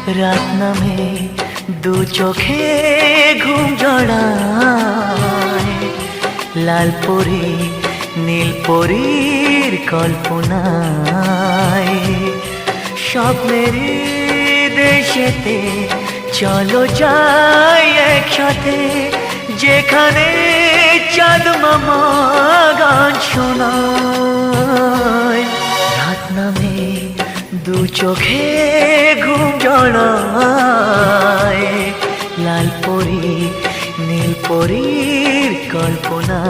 রাত নামে দু চোখে ঘুম জড়ায়, লাল পরি নীল পরীর কল্পনায়। স্বপ্নের দেশেতে চলো যাই একসাথে, যেখানে চাঁদ মামা গান শোনায়। রাত নামে দু চোখে ঘুম জড়ায়, লাল পরি নীল পরীর কল্পনায়।